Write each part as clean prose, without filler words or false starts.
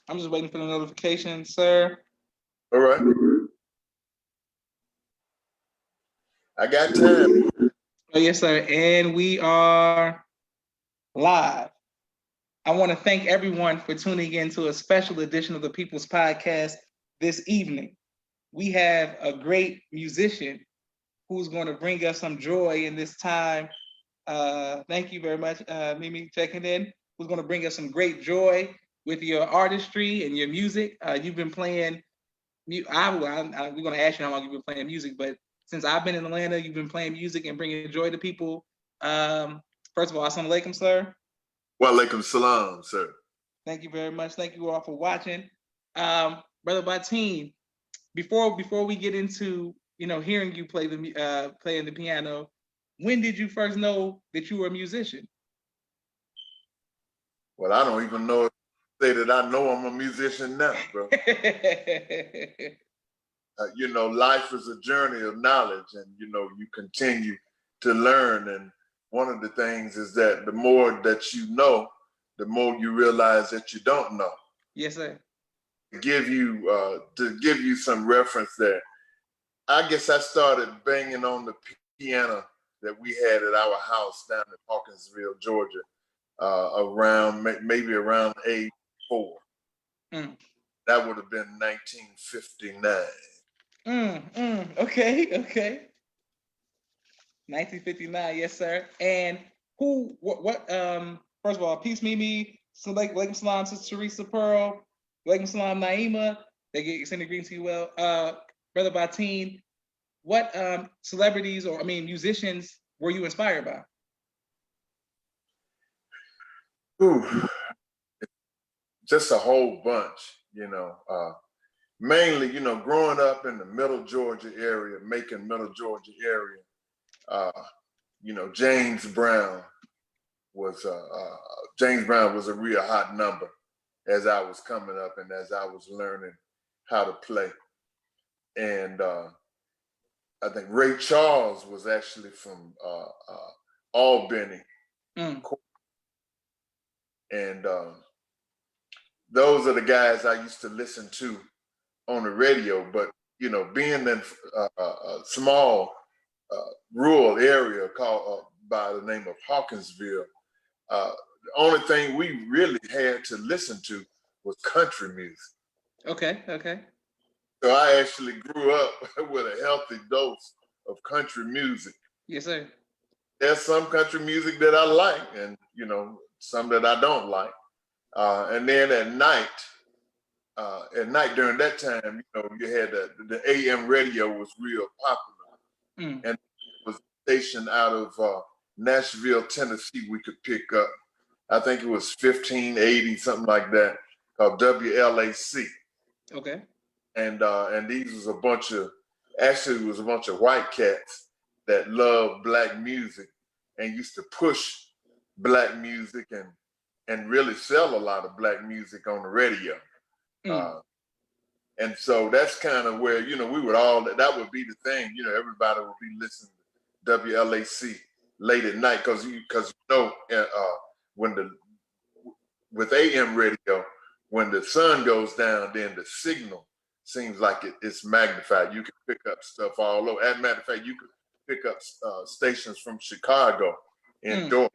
I'm just waiting for the notification, sir. All right. I got time. Oh, yes, sir. And we are live. I want to thank everyone for tuning in to a special edition of the People's Podcast this evening. We have a great musician who's going to bring us some joy in this time. Thank you very much, Mimi, checking in. Who's going to bring us some great joy with your artistry and your music. You've been playing. We're going to ask you how long you've been playing music, but since I've been in Atlanta, you've been playing music and bringing joy to people. First of all, assalamu alaikum, sir. Wa alaikum salam, sir. Thank you very much. Thank you all for watching. Brother Baatin, before we get into hearing you playing the piano, when did you first know that you were a musician? Well, I don't even know if I say that I know I'm a musician now, bro. Life is a journey of knowledge, and you continue to learn. And one of the things is that the more that you know, the more you realize that you don't know. Yes, sir. To give you some reference there, I guess I started banging on the piano that we had at our house down in Hawkinsville, Georgia, maybe around age 4. That would have been 1959. Okay. 1959, yes, sir. And what first of all, peace Mimi, Walaikum Salam to Teresa Pearl, Walaikum Salam Naima, they get sending greetings to you well. Brother Baatin, what celebrities musicians were you inspired by? Ooh, just a whole bunch, mainly, growing up in the Middle Georgia area, Macon, Middle Georgia area, James Brown was a real hot number as I was coming up and as I was learning how to play. And I think Ray Charles was actually from Albany. And those are the guys I used to listen to on the radio. But, being in a small rural area called by the name of Hawkinsville, the only thing we really had to listen to was country music. Okay. So I actually grew up with a healthy dose of country music. Yes, sir. There's some country music that I like, and some that I don't like. And then at night during that time, you had the AM radio was real popular, and it was a station out of Nashville, Tennessee. We could pick up. I think it was 1580, something like that, called WLAC. Okay. And these was a bunch of white cats that loved black music and used to push black music and really sell a lot of black music on the radio. And so that's kind of where, we would that would be the thing, everybody would be listening to WLAC late at night because with AM radio, when the sun goes down, then the signal seems like it's magnified. You can pick up stuff all over. As a matter of fact, you could pick up stations from Chicago and Georgia.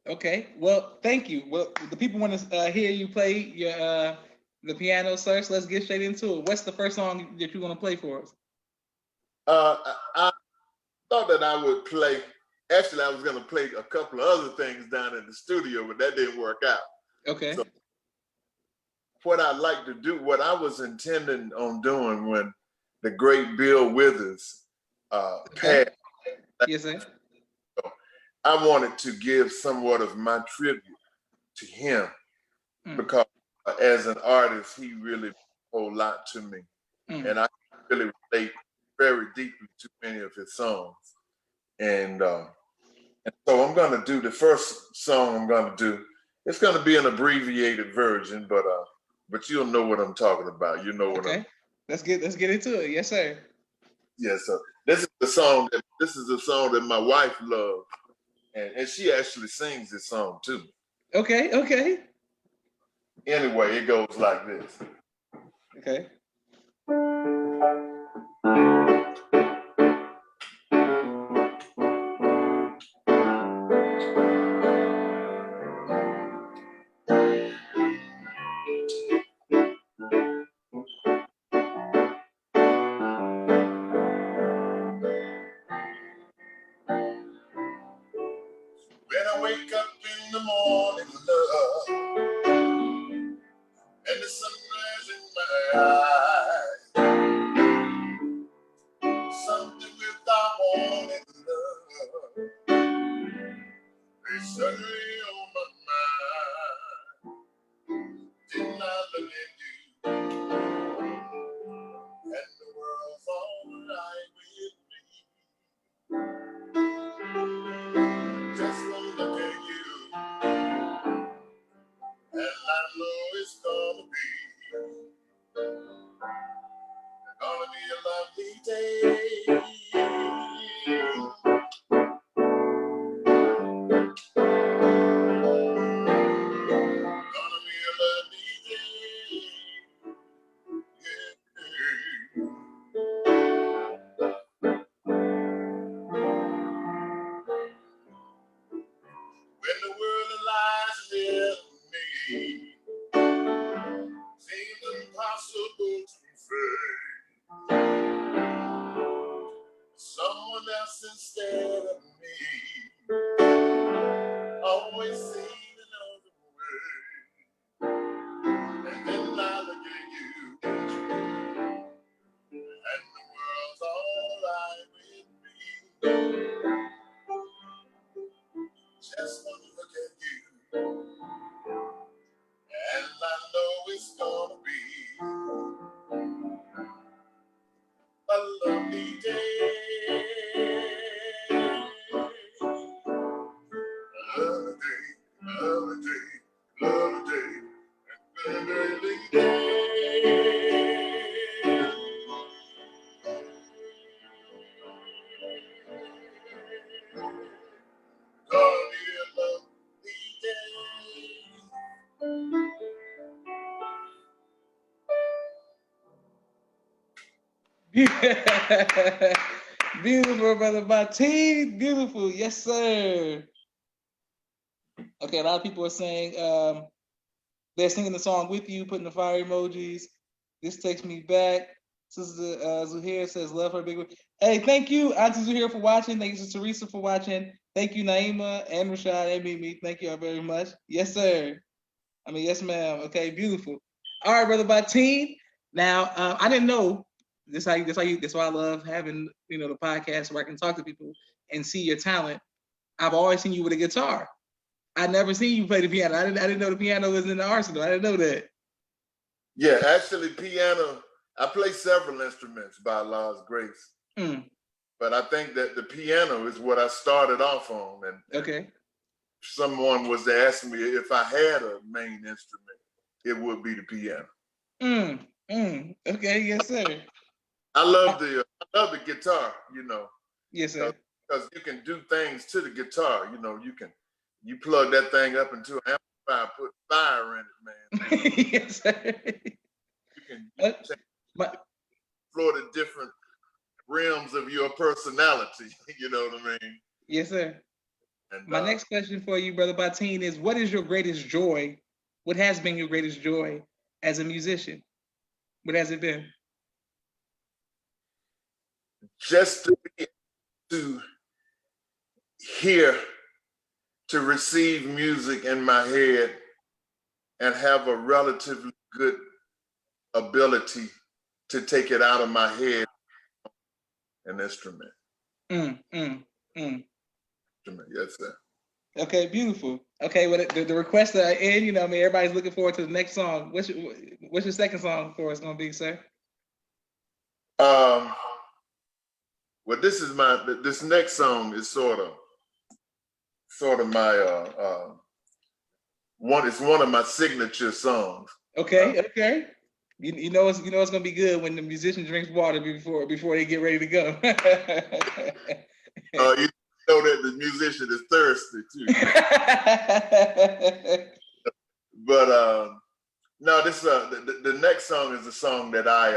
Okay. Well, thank you. Well, the people want to hear you play your the piano, sir. So let's get straight into it. What's the first song that you want to play for us? I thought that I would play. Actually, I was going to play a couple of other things down in the studio, but that didn't work out. Okay. So what I'd like to do, what I was intending on doing when the great Bill Withers passed. Yes, sir. I wanted to give somewhat of my tribute to him because as an artist, he really meant a whole lot to me. And I really relate very deeply to many of his songs. And so I'm going to do the first song I'm going to do. It's going to be an abbreviated version, but you'll know what I'm talking about. You know what I'm. Let's get into it. Yes, sir. Yes, sir. This is the song that my wife loves, and she actually sings this song too. Okay. Anyway, it goes like this. Okay. When I wake up in the morning, love, and the sunrise in my eyes, something without wanting love, they suddenly on my mind. Didn't I look at you, and the world's alright with me. Just one look at you, and I know it's gonna be a lovely day. Gonna be a lovely day. Yeah. When the world lies near me, seems impossible to face. Someone else instead of me, always seeing another way. And then I look at you, and the world's alright with me. Just one look at you, and I know it's gonna be a lovely day. Lovely day, lovely day, lovely day, and lovely day. Gonna be a lovely day. Beautiful, brother Baatin. Beautiful. Yes, sir. Okay, a lot of people are saying they're singing the song with you, putting the fire emojis. This takes me back. Sister Zuhair says, love her big one. Hey, thank you, Auntie Zuhair, for watching. Thank you, Sister Teresa, for watching. Thank you, Naima and Rashad and Mimi. Thank you all very much. Yes, sir. I mean, yes, ma'am. Okay, beautiful. All right, brother Baatin. Now, I didn't know that's why I love having the podcast where I can talk to people and see your talent. I've always seen you with a guitar. I never seen you play the piano. I didn't know the piano was in the arsenal. I didn't know that. Yeah, actually, piano. I play several instruments by Allah's grace, but I think that the piano is what I started off on. And okay, if someone was to ask me if I had a main instrument, it would be the piano. Okay, yes, sir. I love the guitar. Yes, sir. Because you can do things to the guitar. You plug that thing up into an amplifier, put fire in it, man. Yes, sir. You can explore the different realms of your personality. You know what I mean? Yes, sir. And my next question for you, brother Baatin, is what is your greatest joy? What has been your greatest joy as a musician? What has it been? Just to hear, to receive music in my head and have a relatively good ability to take it out of my head, an instrument. Instrument, yes, sir. Okay, beautiful. Okay, well, the requests are in. Everybody's looking forward to the next song. What's your second song for us going to be, sir? Well, this next song is sort of my it's one of my signature songs. Okay. You know it's gonna be good when the musician drinks water before they get ready to go. You know that the musician is thirsty too. But No, this the next song is a song that I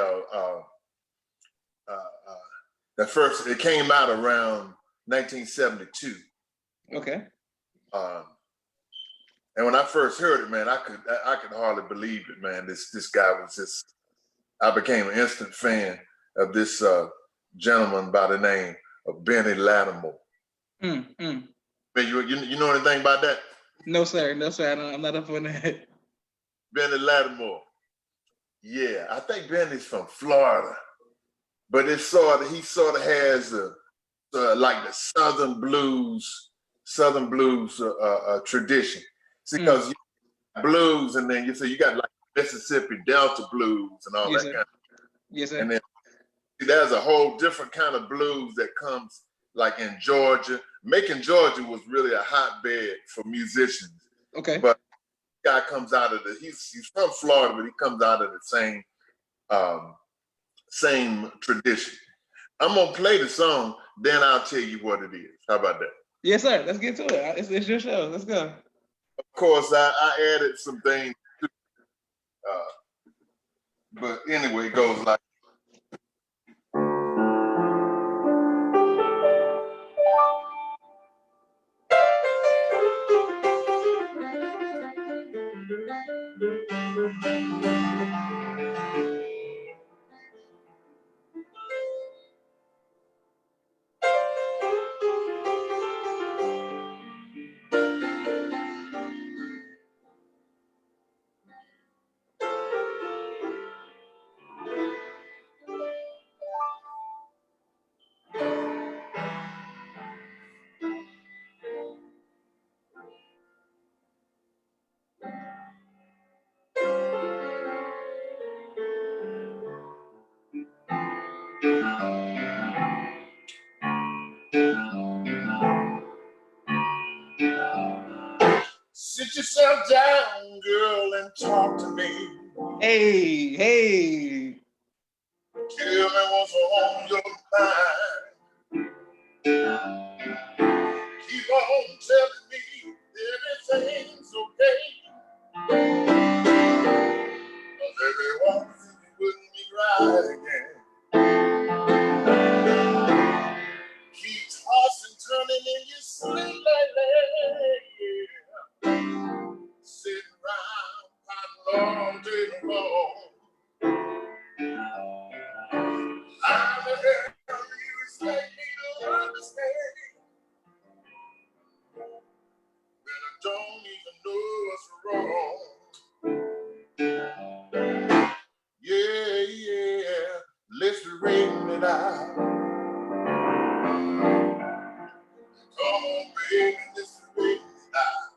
the first, it came out around 1972. Okay. And when I first heard it, man, I could hardly believe it, man. This guy was just, I became an instant fan of this gentleman by the name of Benny Lattimore. Man, you know anything about that? No, sir. No, sir. I'm not up on that. Benny Lattimore. Yeah, I think Benny's from Florida, but he sort of has like the Southern blues tradition. See, because you got blues, and then you got like Mississippi Delta blues and all Yes, that sir. kind of. Yes, sir. And then there's a whole different kind of blues that comes like in Georgia. Macon, Georgia was really a hotbed for musicians. Okay. But the guy comes out of he's from Florida, but he comes out of the same tradition. I'm gonna play the song, then I'll tell you what it is. How about that? Yes, sir. Let's get to it. It's your show. Let's go. Of course, I added some things, but anyway, it goes like. Sit yourself down, girl, and talk to me. Hey. Tell me what's on your mind. Keep on telling me everything's okay. 'Cause everyone said you wouldn't be right again. Keep tossing, turning in your sleep lately. Sitting around, fighting all day long. I'm the hell you expect me to understand when I don't even know what's wrong. Yeah, let's straighten it out. Come on, baby, let's straighten it out.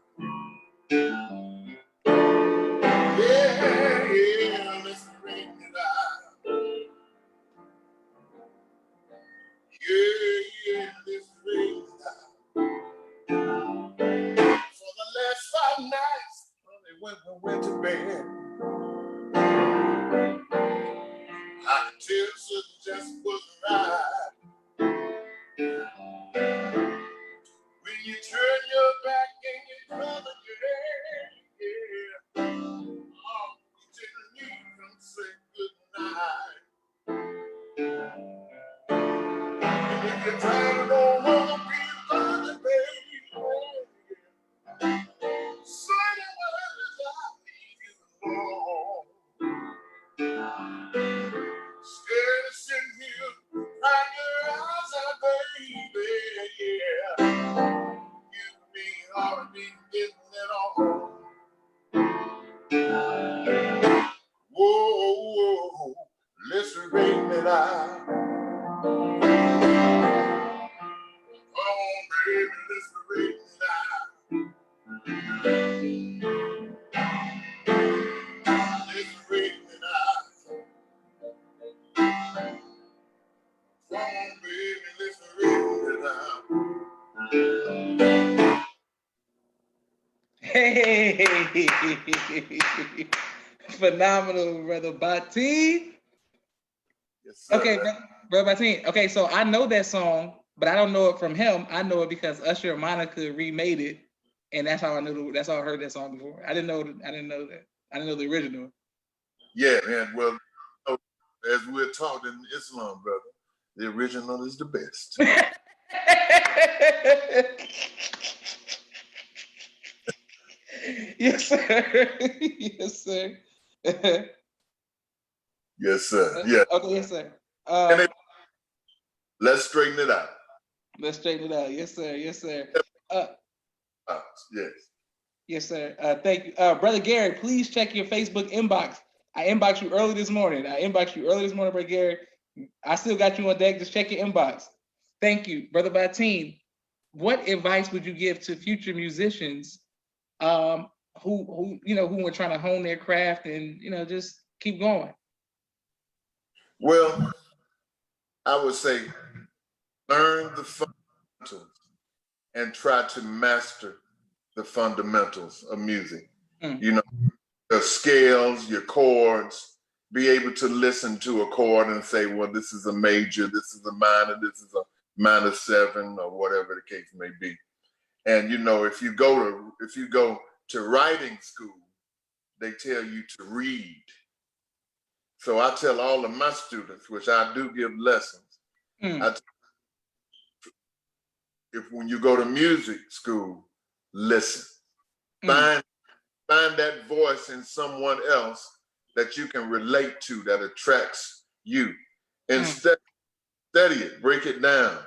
Yeah, let's straighten it out. Yeah, let's straighten it out. For the last 5 nights, when we went to bed, I could tell something just wasn't right. When you turn your back and you cover your head, yeah. Oh, you didn't even say goodnight. And if you're tired, don't wanna be bothered, baby. Say the words, I'll leave you alone. Scared of sitting here, crying your eyes out, baby, yeah. You and me ought to be getting it on. Whoa, let's straighten it out. Come on, baby, let's straighten it out. Let's straighten it out. Come on, baby, let's straighten it out. Hey. Phenomenal, brother Baatin. Yes, sir, Okay, man. brother Baatin. Okay, so I know that song, but I don't know it from him. I know it because Usher and Monica remade it, and that's how I knew. That's how I heard that song before. I didn't know that. I didn't know the original. Yeah, man. Well, as we're taught in Islam, brother, the original is the best. Yes, sir. Yes, sir. Yes, sir. Yeah. Okay, yes, sir. Let's straighten it out. Let's straighten it out. Yes, sir. Yes, sir. Yes. Yes, sir. Thank you. Brother Gary, please check your Facebook inbox. I inboxed you early this morning. Brother Gary. I still got you on deck. Just check your inbox. Thank you, Brother Baatin. What advice would you give to future musicians who were trying to hone their craft and just keep going? Well, I would say learn the fundamentals and try to master the fundamentals of music. You know, the scales, your chords, be able to listen to a chord and say, well, this is a major, this is a minor, this is a minor 7, or whatever the case may be. And if you go to writing school, they tell you to read. So I tell all of my students, which I do give lessons, if when you go to music school, listen. Find that voice in someone else that you can relate to, that attracts you. And study it, break it down,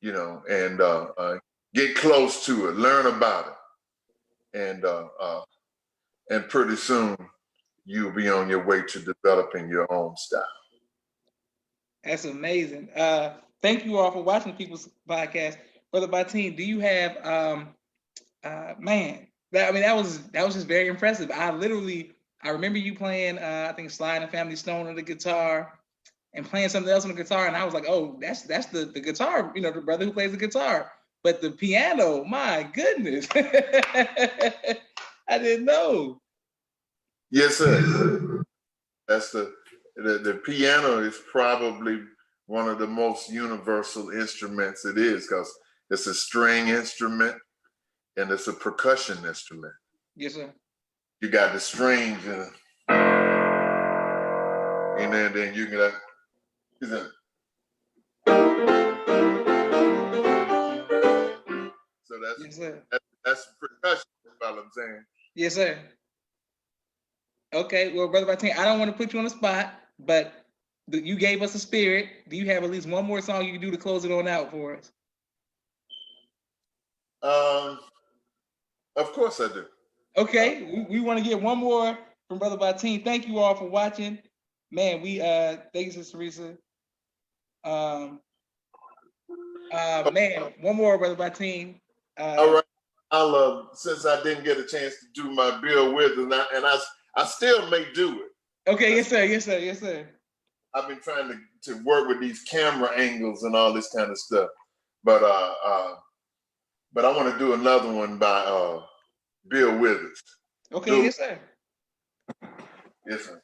and get close to it, learn about it. And pretty soon you'll be on your way to developing your own style. That's amazing. Thank you all for watching People's Podcast. Brother Baatin, do you have that was just very impressive. I remember you playing I think Slide and Family Stone on the guitar and playing something else on the guitar, and I was like, oh, that's the guitar, the brother who plays the guitar. But the piano, my goodness. I didn't know. Yes, sir. That's the piano is probably one of the most universal instruments it is, because it's a string instrument and it's a percussion instrument. Yes, sir. You got the strings and then you can so that's yes, sir. That's percussion, is what I'm saying. Yes, sir. Okay, well, Brother Baatin, I don't want to put you on the spot, but you gave us a spirit. Do you have at least one more song you can do to close it on out for us? Of course I do. Okay, we want to get one more from Brother Baatin. Thank you all for watching. Man, we thank you, Sister Teresa. Man, one more, Brother Baatin. All right. I'll since I didn't get a chance to do my bill with, and I still may do it. Okay, yes, sir, yes, sir, yes, sir. I've been trying to work with these camera angles and all this kind of stuff, but I want to do another one by Bill Withers. Okay, yes, sir. Yes, sir.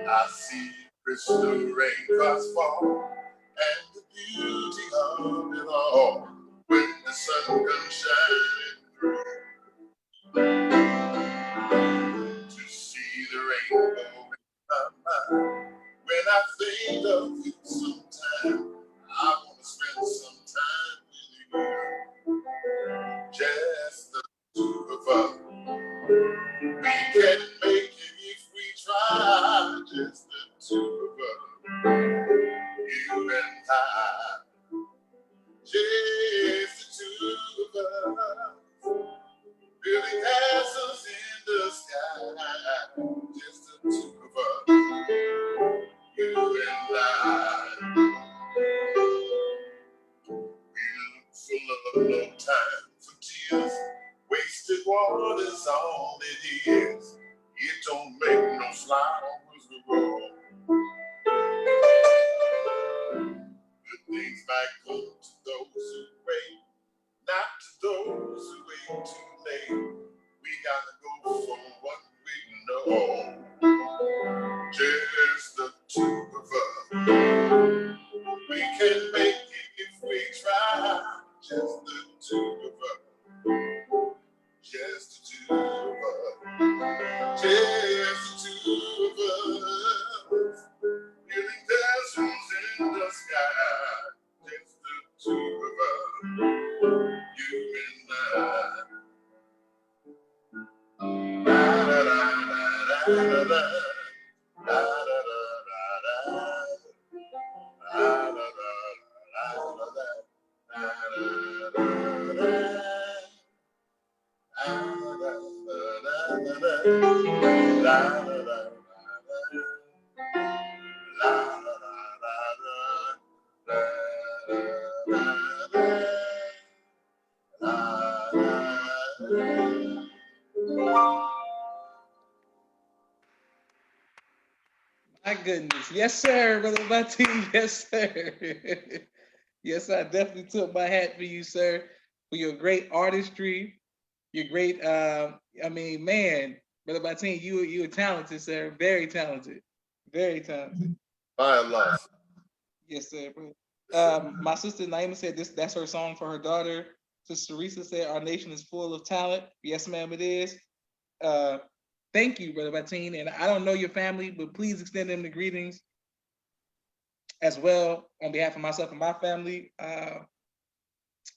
I see crystal raindrops fall, and the beauty of it all when the sun comes shining through. To see the rainbow in my mind, when I think of you sometime, I want to spend some time with you. Just the two of us. We can make it if we try. Just the two of us. You and I. Just the two of us. Building castles in the sky. Just the two of us. You and I. We look full of no time for tears. Wasted water's all it is. It don't make no flowers grow. Good things might come to those who wait, not to those who wait too late. We gotta go for what we know. Just the two My goodness. Yes, sir, Brother Baatin. Yes, sir. Yes, I definitely took my hat for you, sir, for your great artistry, your great I mean, man, Brother Baatin, you are talented, sir. Very talented. Very talented. By Allah. Yes, sir, bro. My sister Naima said that's her song for her daughter. Sister Teresa said our nation is full of talent. Yes, ma'am, it is. Uh, thank you, Brother Baatin. And I don't know your family, but please extend them the greetings as well on behalf of myself and my family.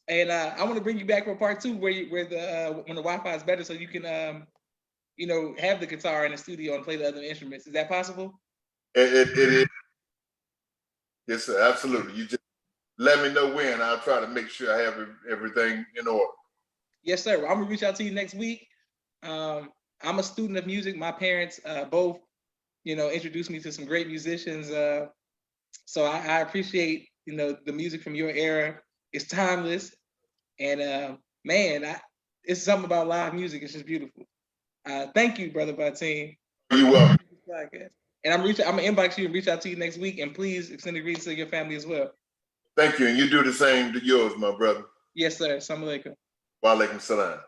And I want to bring you back for part two, where the when the Wi-Fi is better, so you can have the guitar in the studio and play the other instruments. Is that possible? It is. Yes, sir, absolutely. You just let me know when. I'll try to make sure I have everything in order. Yes, sir. Well, I'm gonna reach out to you next week. I'm a student of music. My parents both, introduced me to some great musicians. So I appreciate, the music from your era. It's timeless, and man, it's something about live music. It's just beautiful. Thank you, Brother Baatin. You're welcome. And I'm gonna inbox you and reach out to you next week. And please extend the greetings to your family as well. Thank you, and you do the same to yours, my brother. Yes, sir. Assalamu alaikum. Wa alaikum salam.